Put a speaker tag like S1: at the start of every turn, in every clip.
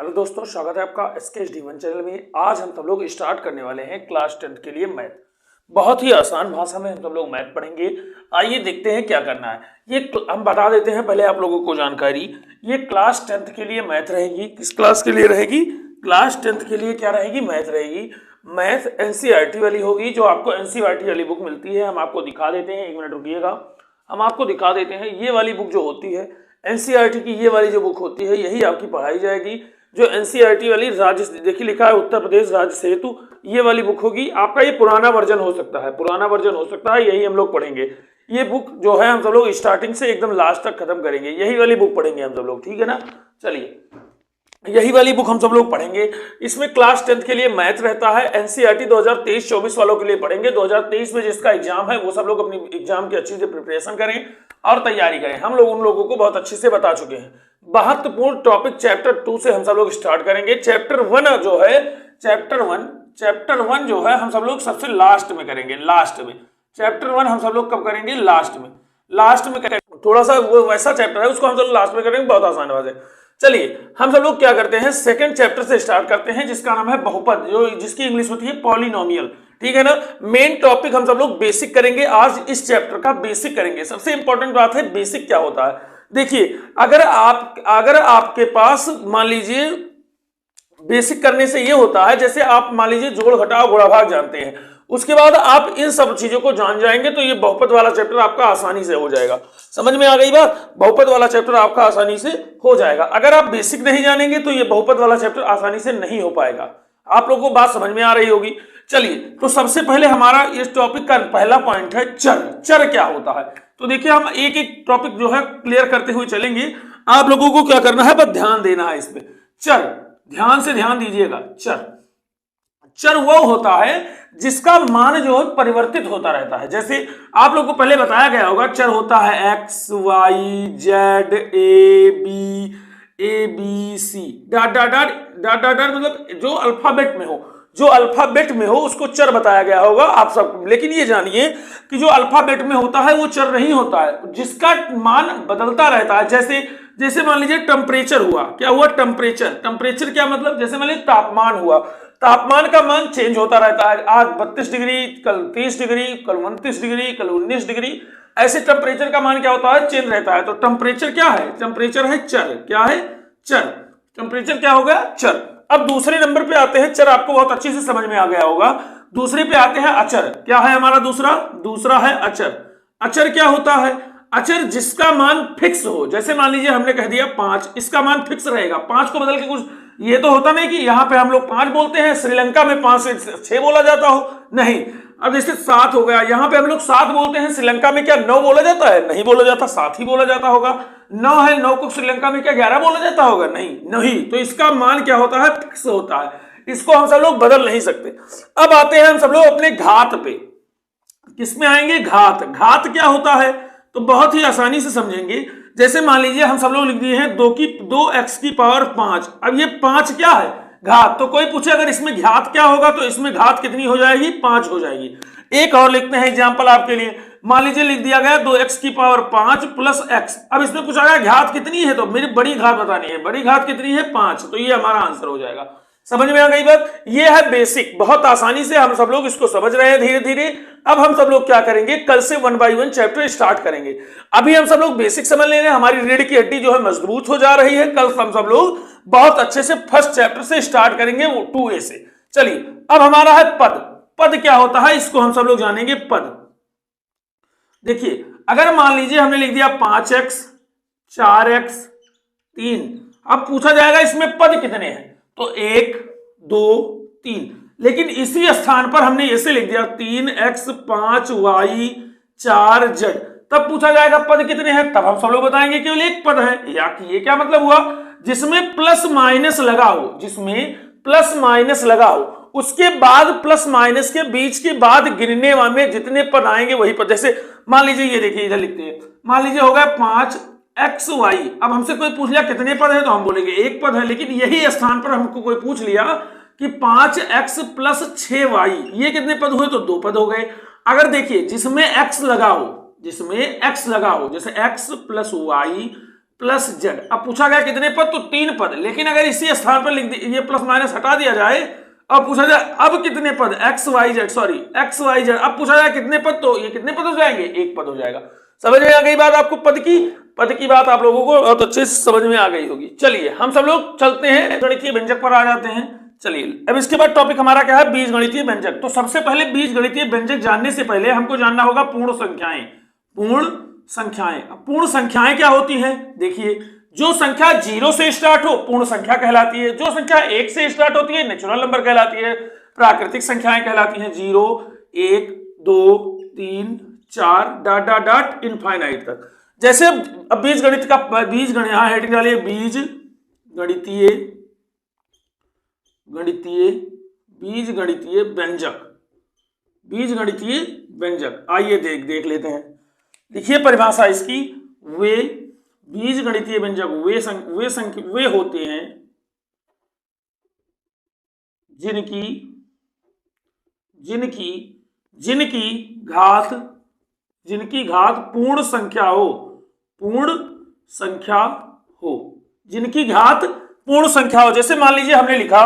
S1: Hello दोस्तों, स्वागत है आपका SKSD1 चैनल में। आज हम सब लोग स्टार्ट करने वाले हैं क्लास 10th के लिए मैथ। बहुत ही आसान भाषा में हम सब लोग मैथ पढ़ेंगे। आइए देखते हैं क्या करना है। ये हम बता देते हैं पहले आप लोगों को जानकारी। ये क्लास 10th के लिए मैथ रहेगी। किस क्लास के लिए रहेगी? क्लास 10th के लिए क्या रहेगी? मैथ रहेगी। मैथ NCERT वाली होगी, जो आपको NCERT वाली बुक मिलती है। हम आपको दिखा देते हैं, 1 मिनट रुकिएगा, हम आपको दिखा देते हैं। ये वाली बुक जो होती है NCERT की, ये वाली जो बुक होती है, यही आपकी पढ़ाई जाएगी। जो NCERT वाली राज्य, देखिए लिखा है उत्तर प्रदेश राज्य सेतु, ये वाली बुक होगी। आपका ये पुराना वर्जन हो सकता है, पुराना वर्जन हो सकता है, यही हम लोग पढ़ेंगे। ये बुक जो है हम सब लोग स्टार्टिंग से एकदम लास्ट तक खत्म करेंगे, यही वाली बुक पढ़ेंगे हम सब लोग, ठीक है ना। चलिए, यही वाली बुक हम सब लोग पढ़ेंगे। इसमें क्लास 10th के लिए मैथ रहता है। NCERT 2023-24 वालों के लिए पढ़ेंगे। 2023 में जिसका एग्जाम है वो सब लोग अपनी एग्जाम की अच्छी से प्रिपरेशन करें और तैयारी करें। हम लोग उन लोगों को बहुत अच्छे से बता चुके हैं। महत्वपूर्ण टॉपिक चैप्टर 2 से हम सब लोग स्टार्ट करेंगे। चैप्टर 1 जो है, चैप्टर 1 जो है हम सब लोग सबसे लास्ट में करेंगे। लास्ट में चैप्टर 1 हम सब लोग कब करेंगे? लास्ट में करेंगे। थोड़ा सा वो वैसा चैप्टर है, उसको हम सब लोग लास्ट में करेंगे। बहुत आसान बात है। चलिए, हम सब लोग क्या करते हैं, सेकंड चैप्टर से स्टार्ट करते हैं, जिसका नाम है बहुपद, जो जिसकी इंग्लिश होती है पॉलिनोमियल, ठीक है ना। मेन टॉपिक हम सब लोग बेसिक करेंगे। आज इस चैप्टर का बेसिक करेंगे। सबसे इंपॉर्टेंट बात है बेसिक क्या होता है। देखिए, अगर आपके पास मान लीजिए बेसिक करने से ये होता है, जैसे आप मान लीजिए जोड़ घटाव गुणा भाग जानते हैं, उसके बाद आप इन सब चीजों को जान जाएंगे तो ये बहुपद वाला चैप्टर आपका आसानी से हो जाएगा। समझ में आ गई बात? बहुपद वाला चैप्टर आपका आसानी से हो जाएगा। अगर आप बेसिक नहीं जानेंगे तो ये बहुपद वाला चैप्टर आसानी से नहीं हो पाएगा। आप लोगों को बात समझ में आ रही होगी। चलिए, तो सबसे पहले हमारा इस टॉपिक का पहला पॉइंट है चर। चर क्या होता है? तो देखिए, हम एक एक टॉपिक जो है क्लियर करते हुए चलेंगे। आप लोगों को क्या करना है, बस ध्यान देना है इसमें। चर, ध्यान से ध्यान दीजिएगा। चर वो होता है जिसका मान जो है परिवर्तित होता रहता है। जैसे आप लोग को पहले बताया गया होगा, चर होता है x, y, z, a b c, dot dot dot dot dot, मतलब जो अल्फाबेट में हो उसको चर बताया गया होगा आप सब। लेकिन ये जानिए कि जो अल्फाबेट में होता है वो चर नहीं होता है, जिसका मान बदलता रहता है। जैसे मान लीजिए टेम्परेचर हुआ। क्या हुआ? टेम्परेचर क्या मतलब? जैसे मान लीजिए तापमान हुआ। तापमान का मान चेंज होता रहता है। आज 32 डिग्री, कल 30 डिग्री, कल 29 डिग्री, कल 19 डिग्री, ऐसे टेम्परेचर का मान क्या होता है? चेंज रहता है। तो टेम्परेचर क्या है? टेम्परेचर है चर। क्या है? चर। टेम्परेचर क्या हो गया? चर। अब दूसरे नंबर पे आते हैं, चर आपको बहुत अच्छे से समझ में आ गया होगा। दूसरे पे आते हैं अचर। क्या है हमारा दूसरा है अचर। अचर क्या होता है? अचर जिसका मान फिक्स हो। जैसे मान लीजिए हमने कह दिया 5, इसका मान फिक्स रहेगा। 5 को बदल के कुछ, ये तो होता नहीं कि यहाँ पे हम लोग 5 बोलते हैं, श्रीलंका में 5 से 6 बोला जाता हो, नहीं। अब जैसे 7 हो गया, यहाँ पे हम लोग 7 बोलते हैं, श्रीलंका में क्या 9 बोला जाता है? नहीं बोला जाता, 7 ही बोला जाता होगा। 9 है, 9 को श्रीलंका में क्या 11 बोला जाता होगा? नहीं। तो इसका मान क्या होता है? फिक्स होता है। इसको हम सब लोग बदल नहीं सकते। अब आते हैं हम सब लोग अपने घात पे। किसमें आएंगे? घात क्या होता है? तो बहुत ही आसानी से समझेंगे। जैसे मान लीजिए हम सब लोग लिख दिए हैं 2x की पावर 5। अब ये 5 क्या है? घात। तो कोई पूछे अगर इसमें घात क्या होगा, तो इसमें घात कितनी हो जाएगी? 5 हो जाएगी। एक और लिखते हैं एग्जाम्पल आपके लिए। मान लीजिए लिख दिया गया 2x की पावर 5 प्लस x। अब इसमें पूछा गया घात कितनी है, तो मेरी बड़ी घात बतानी है। बड़ी घात कितनी है? 5। तो ये हमारा आंसर हो जाएगा। समझ में आ गई बात? ये है बेसिक। बहुत आसानी से हम सब लोग इसको समझ रहे हैं धीरे धीरे। अब हम सब लोग क्या करेंगे, कल से 1 बाय 1 चैप्टर स्टार्ट करेंगे। अभी हम सब लोग बेसिक समझ ले रहे हैं, हमारी रीढ़ की हड्डी जो है मजबूत हो जा रही है। कल हम सब लोग बहुत अच्छे से फर्स्ट चैप्टर से स्टार्ट करेंगे, वो 2A से। चलिए, अब हमारा है पद क्या होता है, इसको हम सब लोग जानेंगे। पद देखिए, अगर मान लीजिए हमने लिख दिया 5x, 4x, 3। अब पूछा जाएगा इसमें पद कितने हैं, तो 1, 2, 3। लेकिन इसी स्थान पर हमने ऐसे लिख दिया 3x, 5y, 4z। तब पूछा जाएगा पद कितने हैं, तब हम सब लोग बताएंगे केवल एक पद है। या कि ये क्या मतलब हुआ? जिसमें प्लस माइनस लगा हो, उसके बाद प्लस माइनस के बीच के बाद गिनने में जितने पद आएंगे वही पद। जैसे मान लीजिए ये देखिए, इधर लिखते हैं, मान लीजिए हो गया 5xy। अब हमसे कोई पूछ लिया कितने पद है, तो हम बोलेंगे एक पद है। लेकिन यही स्थान पर हमको कोई पूछ लिया कि 5x प्लस 6y, ये कितने पद हुए, तो 2 पद हो गए। अगर देखिए जिसमें x लगा हो, जैसे x plus y plus Z. अब पूछा गया कितने पद, तो 3 पद, लेकिन अगर इसी स्थान पर लिख दिया, ये प्लस माइनस हटा दिया जाए, अब पूछा जाए अब कितने पद, एक्स वाई जेड, अब पूछा जाए कितने पद, तो ये कितने पद हो जाएंगे, 1 पद हो जाएगा। समझ में आ गई बात आपको, पद की बात आप लोगों को बहुत अच्छे से समझ में आ गई होगी। चलिए हम सब लोग चलते हैं गणितीय व्यंजक पर आ जाते हैं। चलिए अब इसके बाद टॉपिक हमारा क्या है, बीजगणितीय व्यंजक। तो सबसे पहले बीजगणितीय व्यंजक जानने से पहले हमको जानना होगा पूर्ण संख्याएं। पूर्ण संख्याएं क्या होती हैं, देखिए जो संख्या 0 से स्टार्ट हो पूर्ण संख्या कहलाती है, जो संख्या 1 से स्टार्ट होती है नेचुरल नंबर कहलाती है, प्राकृतिक संख्याएं कहलाती हैं 0, 1, 2, 3, 4 डॉट डॉट डॉट इनफाइनाइट तक। जैसे अब बीजगणित का यहाँ हेडिंग डालिए, बीजगणितीय व्यंजक। आइए देख लेते हैं। देखिए परिभाषा इसकी, वे बीजगणितीय व्यंजक वे होते हैं जिनकी घात पूर्ण संख्या हो। जैसे मान लीजिए हमने लिखा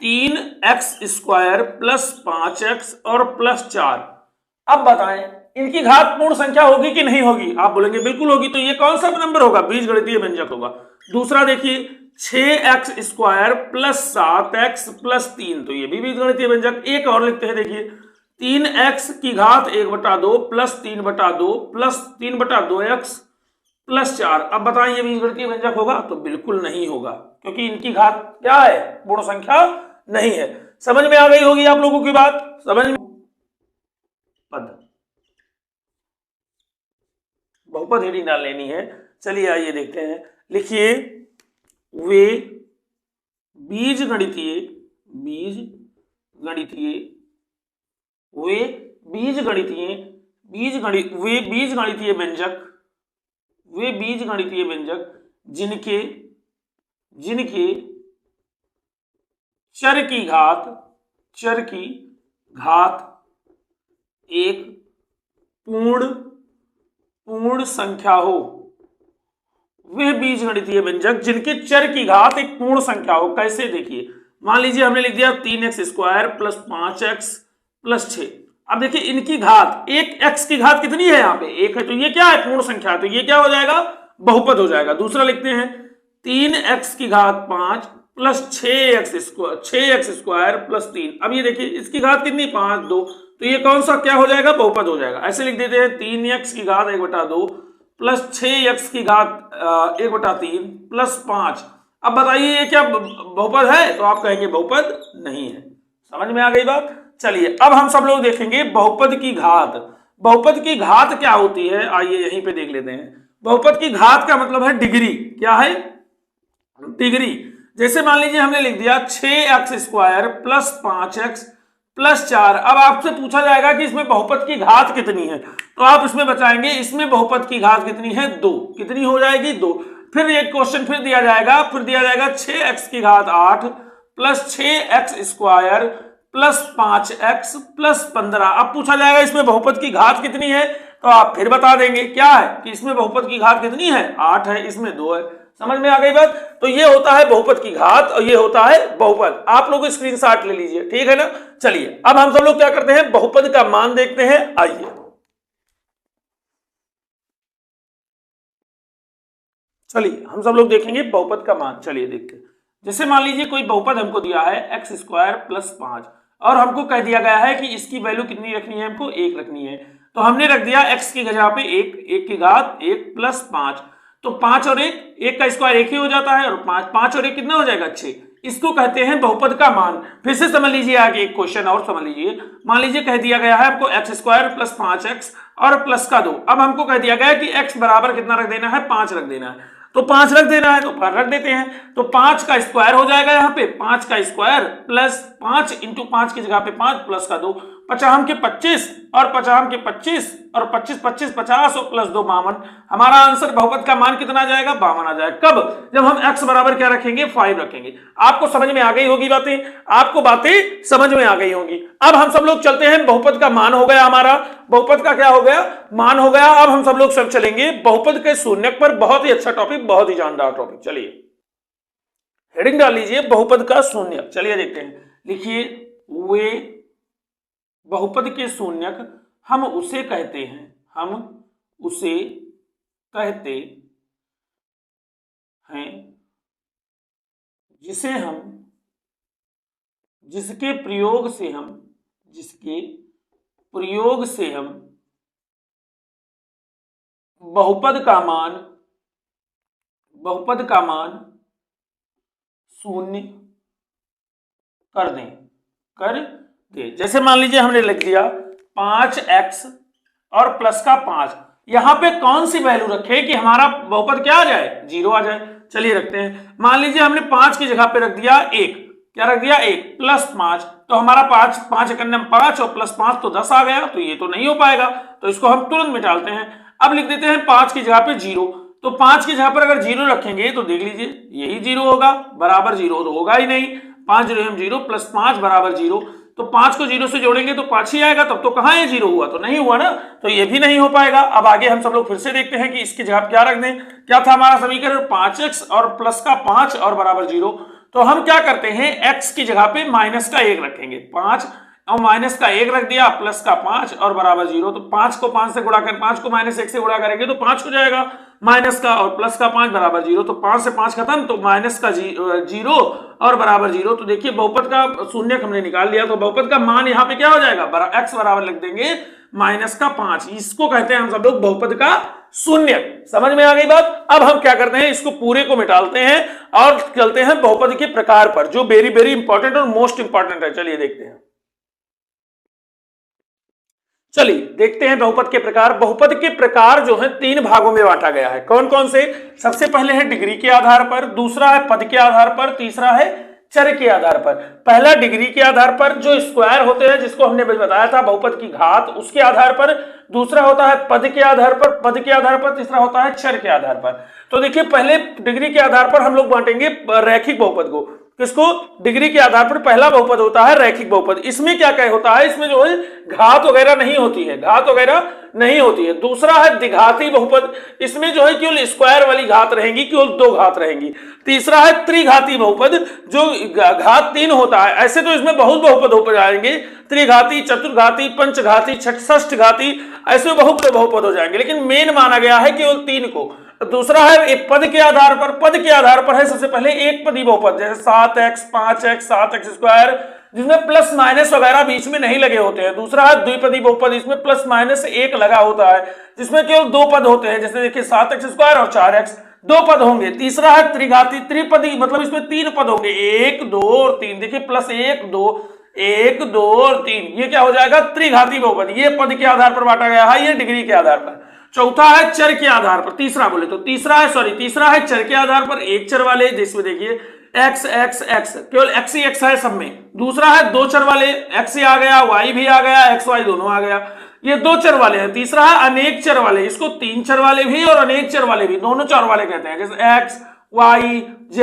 S1: 3x² प्लस 5x और प्लस 4। अब बताएं इनकी घात पूर्ण संख्या होगी कि नहीं होगी, आप बोलेंगे बिल्कुल होगी, तो ये कौन सा नंबर होगा, बीजगणितीय व्यंजक होगा। दूसरा देखिए 6x² प्लस 7x प्लस 3, तो ये भी बीजगणितीय व्यंजक। एक और लिखते हैं, देखिए 3x की घात 1/2 प्लस 3/2 प्लस 3/2x प्लस 4। अब बताएं ये बीजगणितीय व्यंजक होगा, तो बिल्कुल नहीं होगा, क्योंकि इनकी घात क्या है, पूर्ण संख्या नहीं है। समझ में आ गई होगी आप लोगों की बात, समझ में। पद बहुपद हेडिंग डाल लेनी है। चलिए आइए देखते हैं, लिखिए वे बीजगणितीय व्यंजक जिनके चर की घात एक पूर्ण संख्या हो। वे बीजगणितीय व्यंजक जिनके चर की घात एक पूर्ण संख्या हो। कैसे, देखिए मान लीजिए हमने लिख दिया 3x² प्लस 5x प्लस 6। अब देखिए इनकी घात, एक x की घात कितनी है, यहाँ पे 1 है, तो ये क्या है, पूर्ण संख्या, तो ये क्या हो जाएगा, बहुपद हो जाएगा। दूसरा लिखते हैं 3x की घात 5 प्लस 6x² प्लस 3। अब ये देखिए इसकी घात कितनी, 5, 2, तो ये कौन सा क्या हो जाएगा, बहुपद हो जाएगा। ऐसे लिख देते हैं 3x की घात 1/2 प्लस 6x की घात 1/3 प्लस 5। अब बताइए ये क्या बहुपद है, तो आप कहेंगे बहुपद नहीं है। समझ में आ गई बात। चलिए अब हम सब लोग देखेंगे बहुपद की घात क्या होती है। आइए यहीं पे देख लेते हैं। बहुपद की घात का मतलब है डिग्री। क्या है, डिग्री। जैसे मान लीजिए हमने लिख दिया 6x² प्लस 5x प्लस 4। अब आपसे पूछा जाएगा कि इसमें बहुपद की घात कितनी है, तो आप इसमें बताएंगे इसमें बहुपद की घात कितनी है, 2। कितनी हो जाएगी, 2। फिर एक क्वेश्चन फिर दिया जाएगा 6x की घात 8 plus 6x² plus 5x plus 15। अब पूछा जाएगा इसमें बहुपद की घात कितनी है, तो आप फिर बता देंगे क्या है कि इसमें बहुपद की घात कितनी है, 8 है, इसमें 2 है। समझ में आ गई बात। तो ये होता है बहुपद की घात और ये होता है बहुपद। आप लोग स्क्रीनशॉट ले लीजिए, ठीक है ना। चलिए अब हम सब लोग क्या करते हैं, बहुपद का मान देखते हैं। आइए चलिए हम सब लोग देखेंगे बहुपद का मान। चलिए देखते हैं। जैसे मान लीजिए कोई बहुपद हमको दिया है x² प्लस 5 और हमको कह दिया गया है कि इसकी वैल्यू कितनी रखनी है, हमको 1 रखनी है। तो हमने रख दिया x की जगह पे 1 की घात 1 प्लस 5। तो 5 और 1 का स्क्वायर 1 ही हो जाता है, और 5 और 1 कितना हो जाएगा, 6। इसको कहते हैं बहुपद का मान। फिर से समझ लीजिए आगे एक क्वेश्चन और समझ लीजिए। मान लीजिए कह दिया गया है हमको x² प्लस 5x और प्लस का 2। अब हमको कह दिया गया है कि x बराबर कितना रख देना है, 5 रख देना है। तो 5 रख देना है, तो 5 रख देते हैं। तो 5 का स्क्वायर हो जाएगा यहाँ पे, 5 का स्क्वायर प्लस 5 इंटू 5 की जगह पे 5 प्लस का 2, 50 के 25 और 50 के 25 और 25 25 50 और प्लस 2 52। हमारा आंसर बहुपद का मान कितना आ जाएगा? 52 आ जाएगा। कब? जब हम x बराबर क्या रखेंगे? 5 रखेंगे। आपको समझ में आ गई होगी बातें, आपको बातें समझ में आ गई होंगी। अब हम सब लोग चलते हैं, बहुपद का मान हो गया हमारा, बहुपद का क्या हो गया? मान हो गया। अब हम सब लोग सब चलेंगे बहुपद के शून्यक पर। बहुत ही अच्छा टॉपिक, बहुत ही जानदार टॉपिक। चलिए हेडिंग डाल लीजिए, बहुपद का शून्यक। चलिए देखते हैं, लिखिए, वे बहुपद के शून्यक हम उसे कहते हैं, हम उसे कहते हैं जिसे हम, जिसके प्रयोग से हम बहुपद का मान शून्य कर दे। जैसे मान लीजिए हमने लिख दिया 5x और प्लस का 5, यहां पे कौन सी वैल्यू रखे कि हमारा बहुपद क्या आ जाए? 0 आ जाए। चलिए रखते हैं, मान लीजिए हमने 5 की जगह पे रख दिया 1, क्या रख दिया? 1 प्लस 5, तो हमारा 5 1 5 और प्लस 5 तो 10 आ गया। तो ये तो नहीं हो पाएगा, तो इसको हम तुरंत मिटाते हैं। अब लिख देते हैं 5 की जगह पे 0, तो 5 की जगह पर अगर 0 रखेंगे तो देख लीजिए यही 0 होगा, बराबर 0 तो होगा ही नहीं। 5 0 0 प्लस 5 बराबर 0, तो 5 को 0 से जोड़ेंगे तो 5 ही आएगा, तब तो कहां ये 0 हुआ? तो नहीं हुआ ना, तो ये भी नहीं हो पाएगा। अब आगे हम सब लोग फिर से देखते हैं कि इसकी जगह क्या रख दें। क्या था हमारा समीकरण? 5x और प्लस का 5 और बराबर 0। तो हम क्या करते हैं, x की जगह पे माइनस का 1 रखेंगे। 5 और माइनस का 1 रख दिया, प्लस का 5 और बराबर 0। तो 5 को 5 से गुणा कर, 5 को माइनस 1 से गुणा करेंगे तो 5 हो जाएगा, माइनस का और प्लस का 5 बराबर 0। तो 5 से 5 खत्म, तो माइनस का 0 और बराबर 0। तो देखिए बहुपद का शून्यक हमने निकाल लिया। तो बहुपद का मान यहाँ पे क्या हो जाएगा? x बराबर लिख देंगे माइनस का 5। इसको कहते हैं हम सब लोग बहुपद का शून्यक। समझ में आ गई बात? अब हम क्या करते हैं, इसको पूरे को मिटालते हैं और चलते हैं बहुपद के प्रकार पर, जो वेरी वेरी इंपॉर्टेंट और मोस्ट इंपॉर्टेंट है। चलिए देखते हैं, चलिए देखते हैं बहुपद के प्रकार। बहुपद के प्रकार जो है 3 भागों में बांटा गया है। कौन कौन से? सबसे पहले है डिग्री के आधार पर, दूसरा है पद के आधार पर, तीसरा है चर के आधार पर। पहला डिग्री के आधार पर, जो स्क्वायर होते हैं, जिसको हमने बताया था बहुपद की घात, उसके आधार पर। दूसरा होता है पद के आधार पर, तीसरा होता है चर के आधार पर। तो देखिए पहले डिग्री के आधार पर हम लोग बांटेंगे रैखिक बहुपद को। किसको? डिग्री के आधार पर पहला बहुपद होता है रैखिक बहुपद। इसमें क्या क्या होता है? इसमें जो है घात वगैरह नहीं होती है, दूसरा है द्विघाती बहुपद, इसमें जो है केवल स्क्वायर वाली घात रहेंगी, केवल 2 घात रहेंगी। तीसरा है त्रिघाती बहुपद, जो घात 3 होता है। ऐसे तो इसमें बहुत बहुपद हो जाएंगे, त्रिघाती, चतुर्घाती, पंचघाती, षष्ठघाती, ऐसे बहुत बहुपद हो जाएंगे, लेकिन मेन माना गया है केवल 3 को। दूसरा है पद के आधार पर है सबसे पहले एक पदी बहुपद, जैसे 7x 5x 7x स्क्वायर, जिसमें प्लस माइनस वगैरह बीच में नहीं लगे होते हैं। दूसरा है द्विपदी बहुपद, इसमें प्लस माइनस 1 लगा होता है, जिसमें केवल 2 पद होते हैं, जैसे देखिए 7x स्क्वायर और 4x, 2 पद होंगे। तीसरा है त्रिघाती, त्रिपदी, मतलब इसमें 3 पद होंगे, 1 2 और 3, देखिए प्लस 1 2 और 3, ये क्या हो जाएगा? त्रिघाती बहुपद। ये पद के आधार पर बांटा गया है, ये डिग्री के आधार पर। चौथा है चर के आधार पर, तीसरा है चर के आधार पर, एक चर वाले, जिसमें देखिए x x x, केवल x ही x है सब में। दूसरा है 2 चर वाले, x आ गया, y भी आ गया, x y दोनों आ गया, ये 2 चर वाले हैं। तीसरा है अनेक चर वाले, इसको 3 चर वाले भी और अनेक चर वाले भी, दोनों चर वाले कहते हैं, जैसे x y z,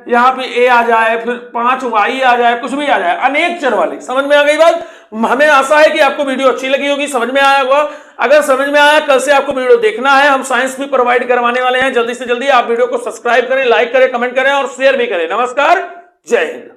S1: यहाँ पे a आ जाए, फिर 5 y आ जाए, कुछ भी आ जाए, अनेक चर वाले। समझ में आ गई बात? हमें आशा है कि आपको वीडियो अच्छी लगी होगी, समझ में आया होगा। अगर समझ में आया, कल से आपको वीडियो देखना है, हम साइंस भी प्रोवाइड करवाने वाले हैं। जल्दी से जल्दी आप वीडियो को सब्सक्राइब करें, लाइक करें, कमेंट करें और शेयर भी करें। नमस्कार, जय हिंद।